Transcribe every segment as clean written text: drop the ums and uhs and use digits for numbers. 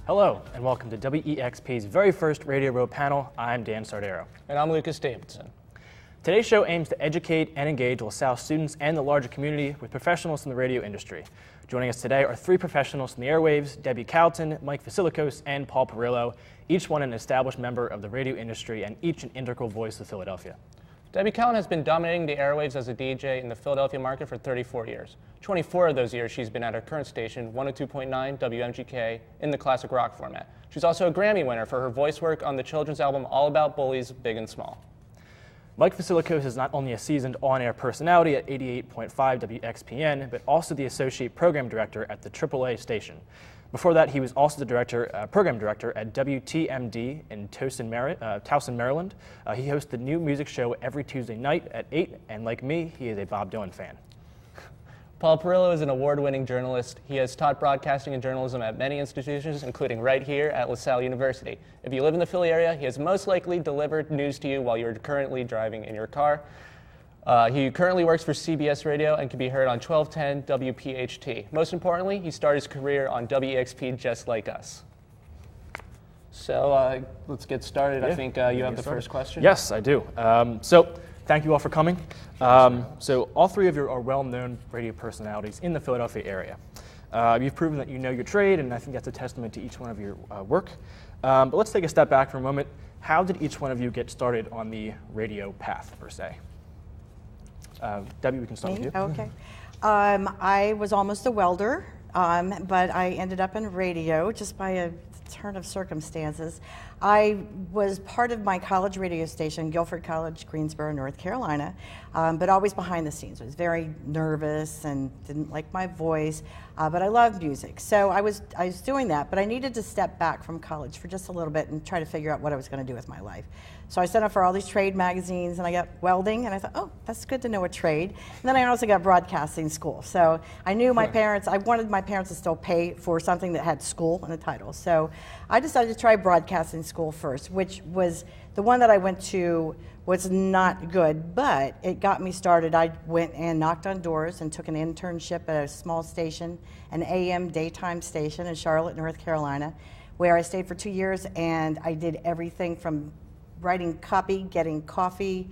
Hello, and welcome to WEXP's very first Radio Row panel. I'm Dan Sardero. And I'm Lucas Davidson. Today's show aims to educate and engage LaSalle students and the larger community with professionals in the radio industry. Joining us today are three professionals from the airwaves: Debbi Calton, Mike Vasilikos, and Paul Perrello, each one an established member of the radio industry and each an integral voice of Philadelphia. Debbi Calton has been dominating the airwaves as a DJ in the Philadelphia market for 34 years. 24 of those years she's been at her current station, 102.9 WMGK, in the classic rock format. She's also a Grammy winner for her voice work on the children's album All About Bullies, Big and Small. Mike Vasilikos is not only a seasoned on-air personality at 88.5 WXPN, but also the associate program director at the AAA station. Before that, he was also the program director at WTMD in Towson, Maryland. He hosts the new music show every Tuesday night at 8, and like me, he is a Bob Dylan fan. Paul Perrello is an award-winning journalist. He has taught broadcasting and journalism at many institutions, including right here at LaSalle University. If you live in the Philly area, he has most likely delivered news to you while you're currently driving in your car. He currently works for CBS Radio and can be heard on 1210 WPHT. Most importantly, he started his career on WEXP just like us. So let's get started. Yeah, I think you have the first question. Yes, I do. So thank you all for coming. So all three of you are well-known radio personalities in the Philadelphia area. You've proven that you know your trade, and I think that's a testament to each one of your work. But let's take a step back for a moment. How did each one of you get started on the radio path, per se? Debbi, we can start with you. Okay. I was almost a welder, but I ended up in radio just by a turn of circumstances. I was part of my college radio station, Guilford College, Greensboro, North Carolina, but always behind the scenes. I was very nervous and didn't like my voice, but I loved music. So I was doing that, but I needed to step back from college for just a little bit and try to figure out what I was going to do with my life. So I signed up for all these trade magazines, and I got welding, and I thought, oh, that's good to know a trade. And then I also got broadcasting school. So I knew my parents, I wanted my parents to still pay for something that had school in the title. So I decided to try broadcasting school first, which was the one that I went to was not good, but it got me started. I went and knocked on doors and took an internship at a small station, an AM daytime station in Charlotte, North Carolina, where I stayed for 2 years, and I did everything from writing copy, getting coffee.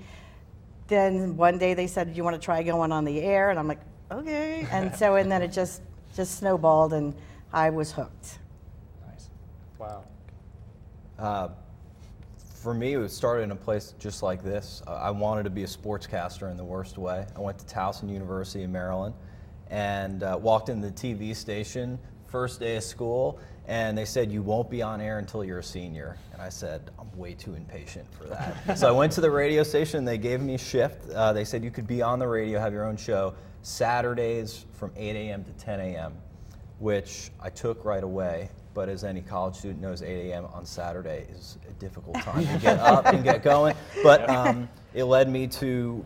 Then one day they said, "Do you want to try going on the air?" And I'm like, okay. And then it just snowballed, and I was hooked. Nice. Wow. For me, it started in a place just like this. I wanted to be a sportscaster in the worst way. I went to Towson University in Maryland and walked into the TV station, first day of school, and they said, "You won't be on air until you're a senior." And I said, "I'm way too impatient for that." So I went to the radio station, they gave me a shift. They said you could be on the radio, have your own show, Saturdays from 8 a.m. to 10 a.m., which I took right away. But as any college student knows, 8 a.m. on Saturday is a difficult time to get up and get going. But it led me to,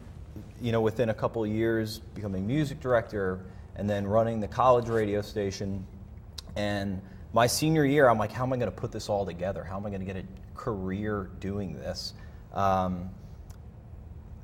within a couple of years, becoming music director and then running the college radio station. And my senior year, I'm like, how am I going to put this all together? How am I going to get a career doing this?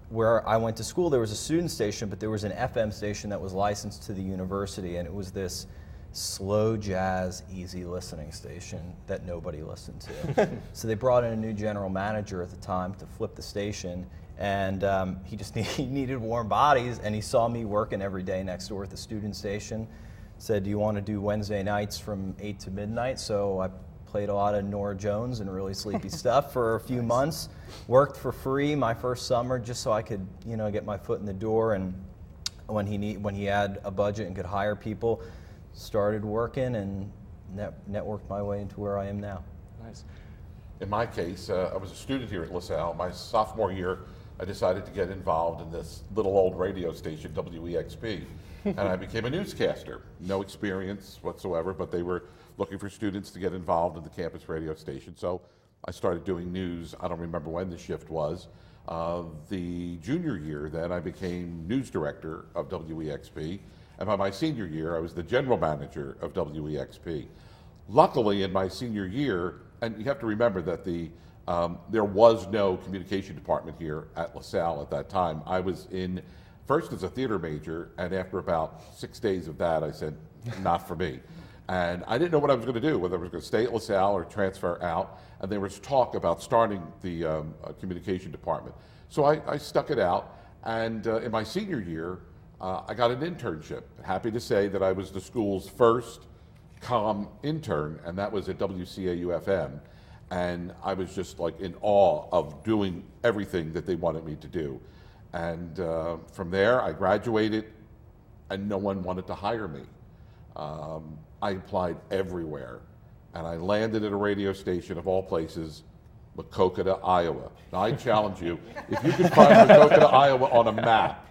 Where I went to school, there was a student station, but there was an FM station that was licensed to the university, and it was this slow jazz, easy listening station that nobody listened to. So they brought in a new general manager at the time to flip the station, and he needed warm bodies, and he saw me working every day next door at the student station. Said, "Do you want to do Wednesday nights from 8 to midnight?" So I played a lot of Norah Jones and really sleepy stuff for a few months. Worked for free my first summer just so I could, get my foot in the door. And when he had a budget and could hire people, started working and networked my way into where I am now. Nice. In my case, I was a student here at LaSalle. My sophomore year, I decided to get involved in this little old radio station, WEXP. And I became a newscaster. No experience whatsoever, but they were looking for students to get involved in the campus radio station. So I started doing news. I don't remember when the shift was. The junior year, then, I became news director of WEXP. And by my senior year, I was the general manager of WEXP. Luckily, in my senior year, and you have to remember that there was no communication department here at LaSalle at that time. I was in first as a theater major, and after about 6 days of that, I said, not for me. And I didn't know what I was going to do, whether I was going to stay at LaSalle or transfer out. And there was talk about starting the communication department. So I stuck it out. And in my senior year, I got an internship. Happy to say that I was the school's first comm intern, and that was at WCAU-FM. And I was just like in awe of doing everything that they wanted me to do. And from there, I graduated, and no one wanted to hire me. I applied everywhere, and I landed at a radio station of all places, Maquoketa, Iowa. Now I challenge you, if you can find Maquoketa, Iowa on a map,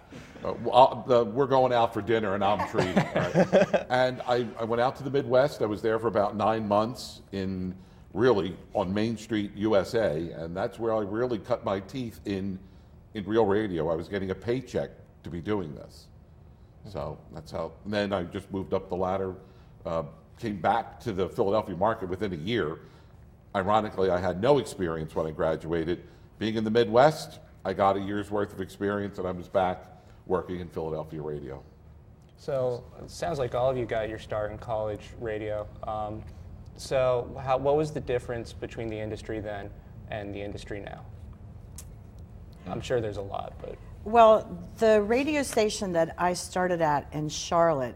we're going out for dinner and I'm treating. Right? And I went out to the Midwest. I was there for about 9 months really on Main Street, USA, and that's where I really cut my teeth in real radio. I was getting a paycheck to be doing this. So that's how, and then I just moved up the ladder, came back to the Philadelphia market within a year. Ironically, I had no experience when I graduated. Being in the Midwest, I got a year's worth of experience, and I was back working in Philadelphia radio. So it sounds like all of you got your start in college radio. So what was the difference between the industry then and the industry now? I'm sure there's a lot, but. Well, the radio station that I started at in Charlotte,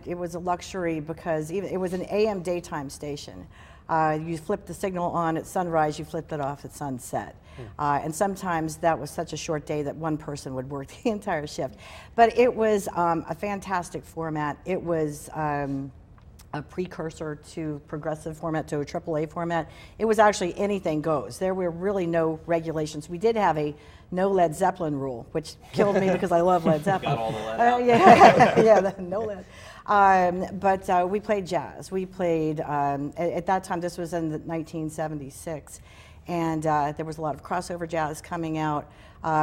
it was a luxury because it was an AM daytime station. You flipped the signal on at sunrise, you flipped it off at sunset. And sometimes that was such a short day that one person would work the entire shift. But it was a fantastic format. It was a precursor to progressive format, to a AAA format. It was actually anything goes. There were really no regulations. We did have a no Led Zeppelin rule, which killed me because I love Led Zeppelin. Got all the lead out. Yeah, no lead. But we played jazz. We played, at that time, this was in 1976, and there was a lot of crossover jazz coming out.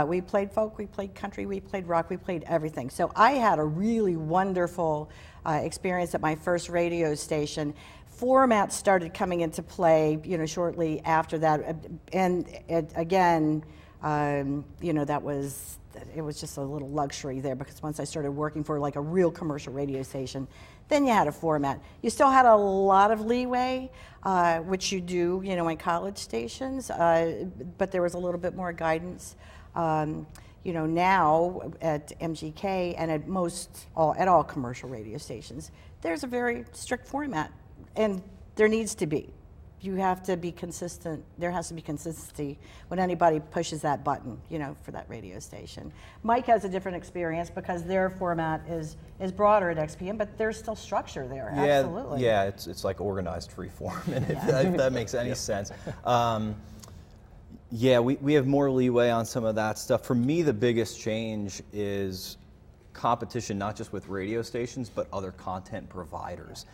We played folk, we played country, we played rock, we played everything. So I had a really wonderful experience at my first radio station. Formats started coming into play, shortly after that, and again, it was just a little luxury there because once I started working for like a real commercial radio station, then you had a format. You still had a lot of leeway, which you do, in college stations, but there was a little bit more guidance. Now at MGK and at all commercial radio stations, there's a very strict format, and there needs to be. You have to be consistent. There has to be consistency when anybody pushes that button, for that radio station. Mike has a different experience because their format is broader at XPM, but there's still structure there. Yeah, absolutely. Yeah, it's like organized free form, if that makes any sense. Yeah, we have more leeway on some of that stuff. For me, the biggest change is competition, not just with radio stations, but other content providers.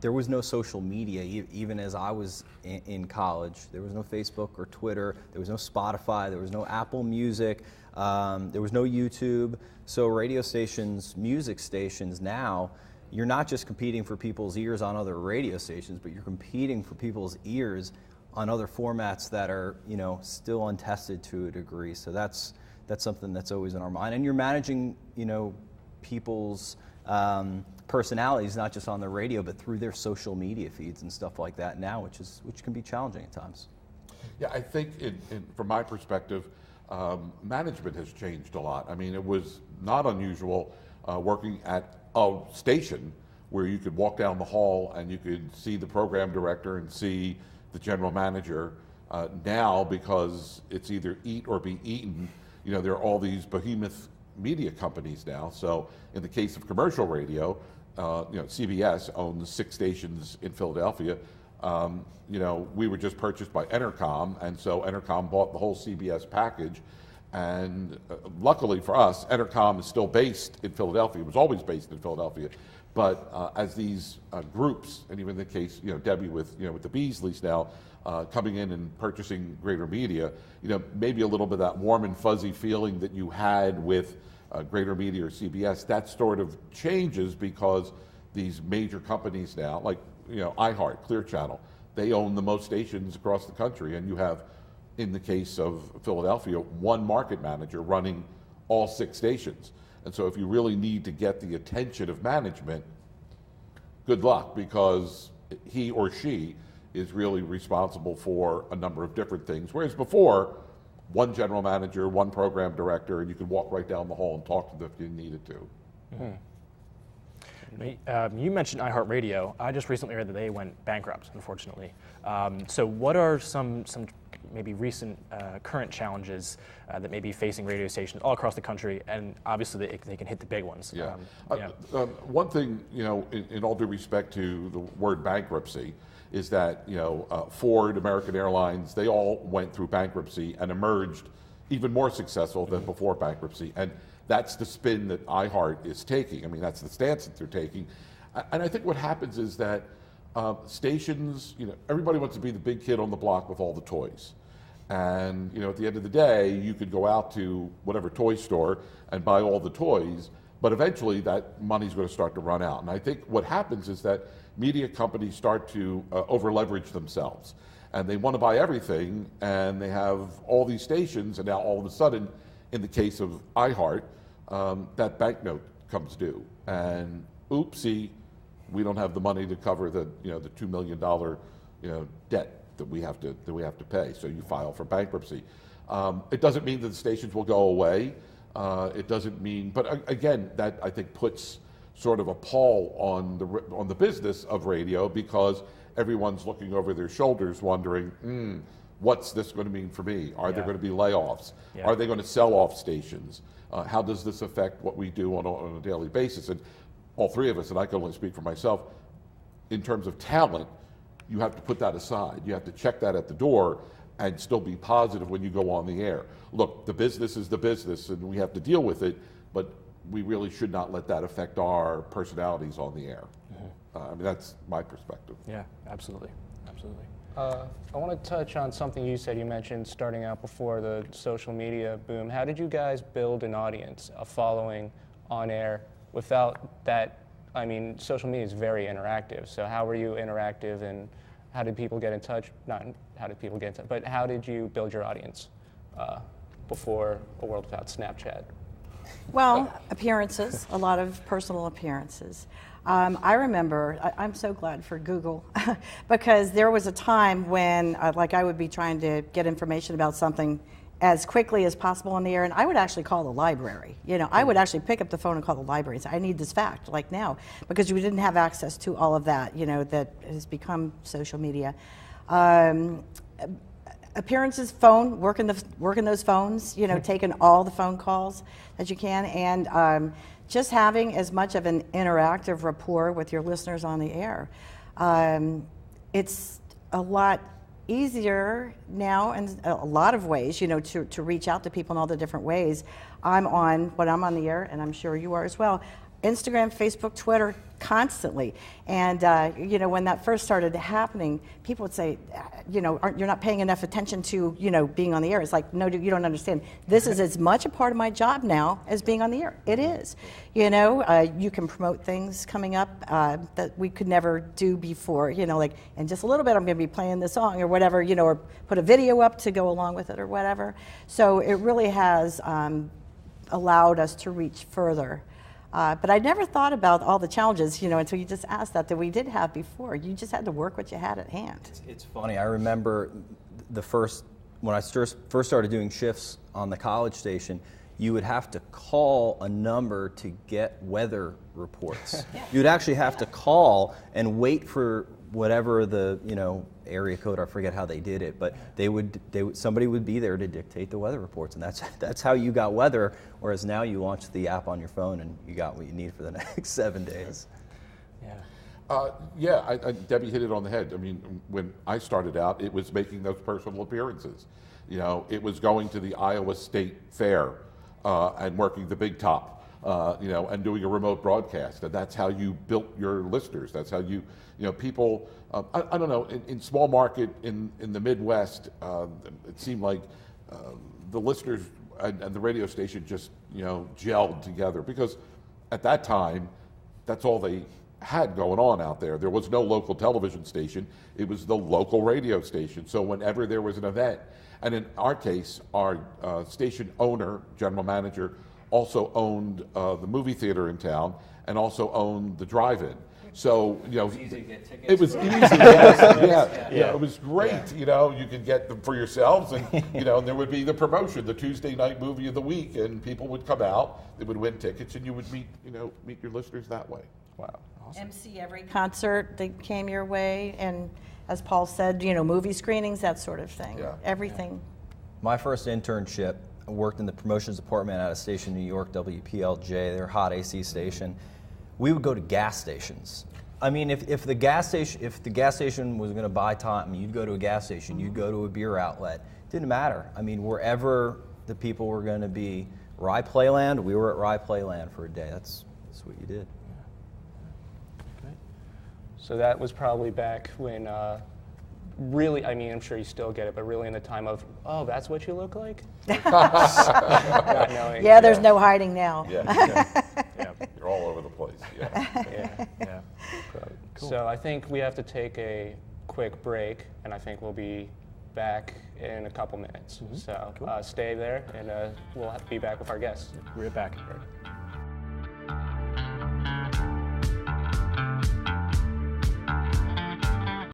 There was no social media, even as I was in college. There was no Facebook or Twitter. There was no Spotify. There was no Apple Music. There was no YouTube. So radio stations, music stations now, you're not just competing for people's ears on other radio stations, but you're competing for people's ears on other formats that are, still untested to a degree. So that's something that's always in our mind. And you're managing, people's personalities, not just on the radio, but through their social media feeds and stuff like that now, which can be challenging at times. Yeah, I think from my perspective, management has changed a lot. I mean, it was not unusual working at a station where you could walk down the hall and you could see the program director and see the general manager. Now, because it's either eat or be eaten, there are all these behemoth media companies now. So in the case of commercial radio, CBS owns 6 stations in Philadelphia. We were just purchased by Entercom, and so Entercom bought the whole CBS package. And luckily for us, Entercom is still based in Philadelphia. It was always based in Philadelphia. But as these groups, and even in the case, Debbi with the Beasleys now coming in and purchasing Greater Media, maybe a little bit of that warm and fuzzy feeling that you had with Greater Media or CBS, that sort of changes because these major companies now, like iHeart, Clear Channel, they own the most stations across the country, and you have, in the case of Philadelphia, one market manager running all 6 stations. And so if you really need to get the attention of management, good luck, because he or she is really responsible for a number of different things. Whereas before, one general manager, one program director, and you could walk right down the hall and talk to them if you needed to. You mentioned iHeartRadio. I just recently heard that they went bankrupt, unfortunately. So what are some maybe recent current challenges that may be facing radio stations all across the country, and obviously they can hit the big ones? Yeah. One thing, in all due respect to the word bankruptcy, is that Ford, American Airlines, they all went through bankruptcy and emerged even more successful than before bankruptcy. And that's the spin that iHeart is taking. I mean, that's the stance that they're taking. And I think what happens is that stations, everybody wants to be the big kid on the block with all the toys. And, at the end of the day, you could go out to whatever toy store and buy all the toys, but eventually that money's going to start to run out. And I think what happens is that media companies start to over-leverage themselves. And they want to buy everything, and they have all these stations, and now all of a sudden, in the case of iHeart, that banknote comes due. And oopsie, we don't have the money to cover the $2 million debt that we have to pay. So you file for bankruptcy. It doesn't mean that the stations will go away. It doesn't mean, but again, that I think puts sort of a pall on the business of radio, because everyone's looking over their shoulders wondering, what's this going to mean for me? Are there going to be layoffs? Yeah. Are they going to sell off stations? How does this affect what we do on a daily basis? And all three of us, and I can only speak for myself, in terms of talent, you have to put that aside. You have to check that at the door and still be positive when you go on the air. Look, the business is the business, and we have to deal with it, but we really should not let that affect our personalities on the air. I mean, that's my perspective. Yeah, absolutely. Absolutely. I want to touch on something you said. You mentioned starting out before the social media boom. How did you guys build an audience, a following on air without that? I mean, social media is very interactive. So how were you interactive, and how did people get in touch? Not how did people get in touch, but how did you build your audience before a world without Snapchat? Well, appearances, a lot of personal appearances. I remember, I'm so glad for Google, because there was a time when I would be trying to get information about something as quickly as possible on the air, and I would actually call the library. I would actually pick up the phone and call the library and say, I need this fact, like now, because we didn't have access to all of that, that has become social media. Appearances, phone, working those phones, taking all the phone calls that you can, and just having as much of an interactive rapport with your listeners on the air. It's a lot easier now in a lot of ways, to reach out to people in all the different ways. I'm on the air, and I'm sure you are as well, Instagram, Facebook, Twitter, constantly. And when that first started happening, people would say, you're not paying enough attention to being on the air. It's like, no, you don't understand. This is as much a part of my job now as being on the air. It is. You can promote things coming up that we could never do before. Like in just a little bit, I'm going to be playing this song or whatever. Or put a video up to go along with it or whatever. So it really has allowed us to reach further. But I never thought about all the challenges, until you just asked that we did have before. You just had to work what you had at hand. It's funny. I remember when I first started doing shifts on the college station, you would have to call a number to get weather reports. Yeah. You'd actually have to call and wait for whatever the area code. I forget how they did it, but somebody would be there to dictate the weather reports, and that's how you got weather. Whereas now you launch the app on your phone and you got what you need for the next 7 days. Yeah. Debbie hit it on the head. I mean, when I started out, it was making those personal appearances. It was going to the Iowa State Fair and working the big top. And doing a remote broadcast, and that's how you built your listeners. That's how people. I don't know. In small market in the Midwest, it seemed like the listeners and the radio station just gelled together, because at that time, that's all they had going on out there. There was no local television station. It was the local radio station. So whenever there was an event, and in our case, our station owner, general manager, also owned the movie theater in town and also owned the drive-in. So, It was easy to get tickets. It was easy, yes, yeah. It was great. You could get them for yourselves, and and there would be the promotion, the Tuesday night movie of the week, and people would come out, they would win tickets, and you would meet your listeners that way. Wow. Awesome. MC every concert that came your way, and as Paul said, movie screenings, that sort of thing. Yeah. Everything. My first internship, I worked in the promotions department at a station in New York, WPLJ, their hot AC station. We would go to gas stations. I mean, if the gas station was going to buy time, you'd go to a gas station, you'd go to a beer outlet. It didn't matter. I mean, wherever the people were going to be, Rye Playland, we were at Rye Playland for a day. That's what you did. So that was probably back when, really, I mean, I'm sure you still get it, but really in the time of, oh, that's what you look like? Not knowing. Yeah, there's no hiding now. Yeah. You're all over the place. Yeah. Cool. So I think we have to take a quick break, and I think we'll be back in a couple minutes. So stay there, and we'll be back with our guests. We're back.